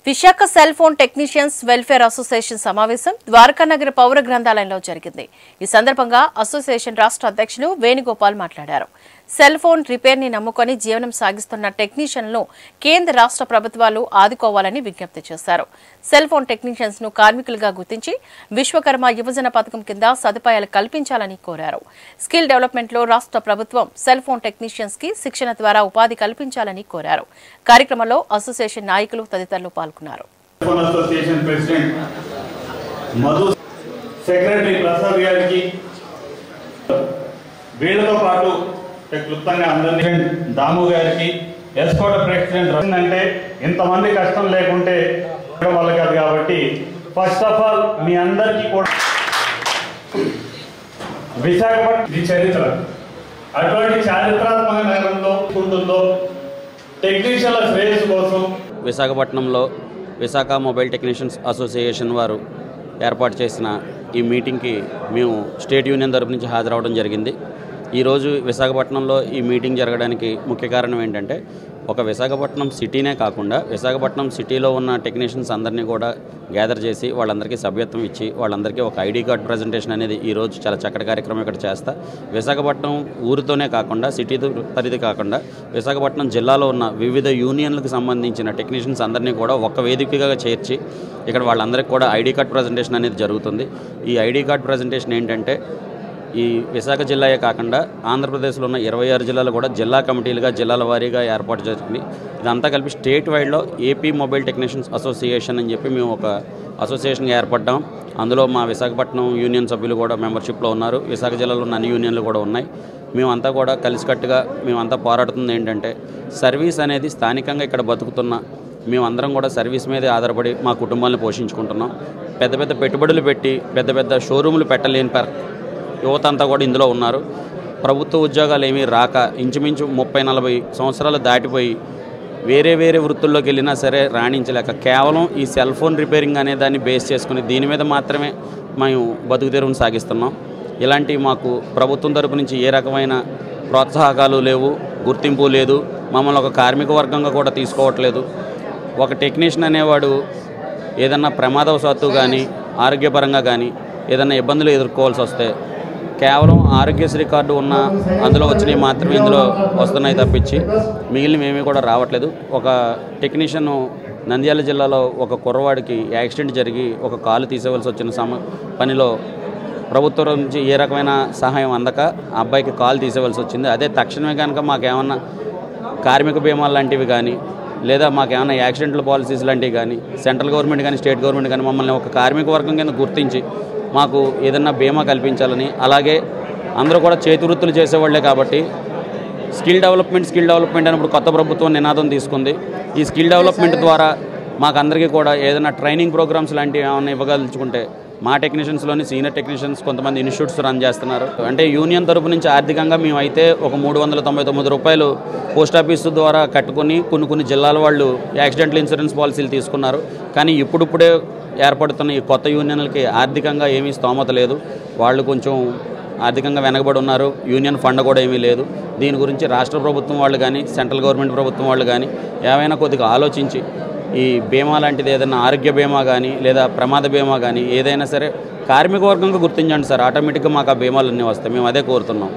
Visakha cell phone technicians welfare association సమావేశం ద్వారకానగర్ పౌర గ్రంథాలయంలో జరిగింది. ఈ సందర్భంగా అసోసియేషన్ రాష్ట్ర అధ్యక్షులు వేణుగోపాల్ మాట్లాడారు. సెల్ ఫోన్ రిపేర్ ని నమ్ముకొని జీవనం సాగిస్తున్న టెక్నీషియన్లను కేంద్ర రాష్ట్ర ప్రభుత్వాలు ఆదుకోవాలని విజ్ఞప్తి చేశారు. సెల్ ఫోన్ టెక్నీషియన్స్ ను కార్మికులుగా గుర్తించి విశ్వకర్మ యువజన పథకం కింద సదుపాయాలు కల్పించాలని కోరారు. స్కిల్ డెవలప్మెంట్ లో రాష్ట్ర ప్రభుత్వం సెల్ ఫోన్ టెక్నీషియన్స్ కి శిక్షణ ద్వారా ఉపాధి కల్పించాలని కోరారు. కార్యక్రమంలో అసోసియేషన్ నాయకులు తదితరులు పాల్గొన్నారు. క్లుప్తంగా అందరినీ దాము గారికి ఎస్కోట ప్రెసిడెంట్ అంటే ఇంతమంది కష్టం లేకుంటే వాళ్ళు కాదు. కాబట్టి ఫస్ట్ ఆఫ్ ఆల్ మీ అందరికీ కూడా విశాఖపట్నం చరిత్ర అటువంటి చారిత్రాత్మక నగరంలో ఉంటుందో టెక్నీషియన్ల శ్రేయస్సు కోసం విశాఖపట్నంలో విశాఖ మొబైల్ టెక్నీషియన్స్ అసోసియేషన్ వారు ఏర్పాటు చేసిన ఈ మీటింగ్కి మేము స్టేట్ యూనియన్ తరపు నుంచి హాజరవడం జరిగింది. ఈరోజు విశాఖపట్నంలో ఈ మీటింగ్ జరగడానికి ముఖ్య కారణం ఏంటంటే, ఒక విశాఖపట్నం సిటీనే కాకుండా విశాఖపట్నం సిటీలో ఉన్న టెక్నీషియన్స్ అందరినీ కూడా గ్యాదర్ చేసి వాళ్ళందరికీ సభ్యత్వం ఇచ్చి వాళ్ళందరికీ ఒక ఐడి కార్డ్ ప్రజెంటేషన్ అనేది ఈరోజు చాలా చక్కటి కార్యక్రమం ఇక్కడ చేస్తా. విశాఖపట్నం ఊరితోనే కాకుండా సిటీ పరిధి కాకుండా విశాఖపట్నం జిల్లాలో ఉన్న వివిధ యూనియన్లకు సంబంధించిన టెక్నీషియన్స్ అందరినీ కూడా ఒక వేదికగా చేర్చి ఇక్కడ వాళ్ళందరికీ కూడా ఐడి కార్డ్ ప్రజెంటేషన్ అనేది జరుగుతుంది. ఈ ఐడి కార్డ్ ప్రజెంటేషన్ ఏంటంటే, ఈ విశాఖ జిల్లాయే కాకుండా ఆంధ్రప్రదేశ్లో ఉన్న 26 జిల్లాలు కూడా జిల్లా కమిటీలుగా జిల్లాల వారీగా ఏర్పాటు జరిగింది. ఇదంతా కలిపి స్టేట్ వైడ్లో ఏపీ మొబైల్ టెక్నీషియన్స్ అసోసియేషన్ అని చెప్పి మేము ఒక అసోసియేషన్గా ఏర్పడ్డాం. అందులో మా విశాఖపట్నం యూనియన్ సభ్యులు కూడా మెంబర్షిప్లో ఉన్నారు. విశాఖ జిల్లాలో ఉన్న అన్ని యూనియన్లు కూడా ఉన్నాయి. మేమంతా కూడా కలిసికట్టుగా మేమంతా పోరాడుతుంది ఏంటంటే, సర్వీస్ అనేది స్థానికంగా ఇక్కడ బతుకుతున్న మేమందరం కూడా సర్వీస్ మీదే ఆధారపడి మా కుటుంబాలను పోషించుకుంటున్నాం. పెద్ద పెద్ద పెట్టుబడులు పెట్టి పెద్ద పెద్ద షోరూములు పెట్టలేని యువత అంతా కూడా ఇందులో ఉన్నారు. ప్రభుత్వ ఉద్యోగాలు ఏమీ రాక ఇంచుమించు 30-40 సంవత్సరాలు దాటిపోయి వేరే వృత్తుల్లోకి వెళ్ళినా సరే రాణించలేక కేవలం ఈ సెల్ ఫోన్ రిపేరింగ్ అనే దాన్ని బేస్ చేసుకుని దీని మీద మాత్రమే మేము బతుకు తెరువును సాగిస్తున్నాం. ఇలాంటి మాకు ప్రభుత్వం తరపు నుంచి ఏ రకమైన ప్రోత్సాహకాలు లేవు, గుర్తింపు లేదు, మమ్మల్ని ఒక కార్మిక వర్గంగా కూడా తీసుకోవట్లేదు. ఒక టెక్నీషియన్ అనేవాడు ఏదన్నా ప్రమాదవశాత్తు కానీ ఆరోగ్యపరంగా కానీ ఏదన్నా ఇబ్బందులు ఎదుర్కోవాల్సి వస్తే కేవలం ఆరోగ్యశ్రీ కార్డు ఉన్న అందులో వచ్చినవి మాత్రమే ఇందులో వస్తున్నాయి తప్పించి మిగిలినవి కూడా రావట్లేదు. ఒక టెక్నీషియన్ నంద్యాల జిల్లాలో ఒక కుర్రవాడికి యాక్సిడెంట్ జరిగి ఒక కాలు తీసేవలసి వచ్చిన పనిలో ప్రభుత్వం నుంచి ఏ రకమైన సహాయం అందక ఆ అబ్బాయికి కాలు తీసేవలసి వచ్చింది. అదే తక్షణమే కనుక మాకేమన్నా కార్మిక బీమా లాంటివి కానీ లేదా మాకేమన్నా యాక్సిడెంట్ల పాలసీస్ లాంటివి కానీ సెంట్రల్ గవర్నమెంట్ కానీ స్టేట్ గవర్నమెంట్ కానీ మమ్మల్ని ఒక కార్మిక వర్గం కింద గుర్తించి మాకు ఏదన్నా బీమా కల్పించాలని, అలాగే అందరూ కూడా చేతి వృత్తులు చేసేవాళ్లే కాబట్టి స్కిల్ డెవలప్మెంట్ అని ఇప్పుడు కొత్త ప్రభుత్వం నినాదం తీసుకుంది. ఈ స్కిల్ డెవలప్మెంట్ ద్వారా మాకందరికీ కూడా ఏదైనా ట్రైనింగ్ ప్రోగ్రామ్స్ లాంటివి ఏమైనా ఇవ్వగలుచుకుంటే మా టెక్నీషియన్స్లోని సీనియర్ టెక్నీషియన్స్ కొంతమంది ఇన్స్టిట్యూట్స్ రన్ చేస్తున్నారు. అంటే యూనియన్ తరపు నుంచి ఆర్థికంగా మేమైతే ఒక 399 రూపాయలు పోస్ట్ ఆఫీసు ద్వారా కట్టుకుని కొన్ని జిల్లాల వాళ్ళు యాక్సిడెంటల్ ఇన్సూరెన్స్ పాలసీలు తీసుకున్నారు. కానీ ఇప్పుడిప్పుడే ఏర్పడుతున్న ఈ కొత్త యూనియన్లకి ఆర్థికంగా ఏమీ స్తోమత లేదు. వాళ్ళు కొంచెం ఆర్థికంగా వెనకబడి ఉన్నారు. యూనియన్ ఫండ్ కూడా ఏమీ లేదు. దీని గురించి రాష్ట్ర ప్రభుత్వం వాళ్ళు కానీ సెంట్రల్ గవర్నమెంట్ ప్రభుత్వం వాళ్ళు కానీ ఏమైనా కొద్దిగా ఆలోచించి ఈ బీమా లాంటిది ఏదైనా ఆరోగ్య బీమా కానీ లేదా ప్రమాద బీమా కానీ ఏదైనా సరే కార్మిక వర్గంగా గుర్తించండి సార్. ఆటోమేటిక్గా మాకు ఆ బీమాలు అన్నీ వస్తాయి. మేము అదే కోరుతున్నాం.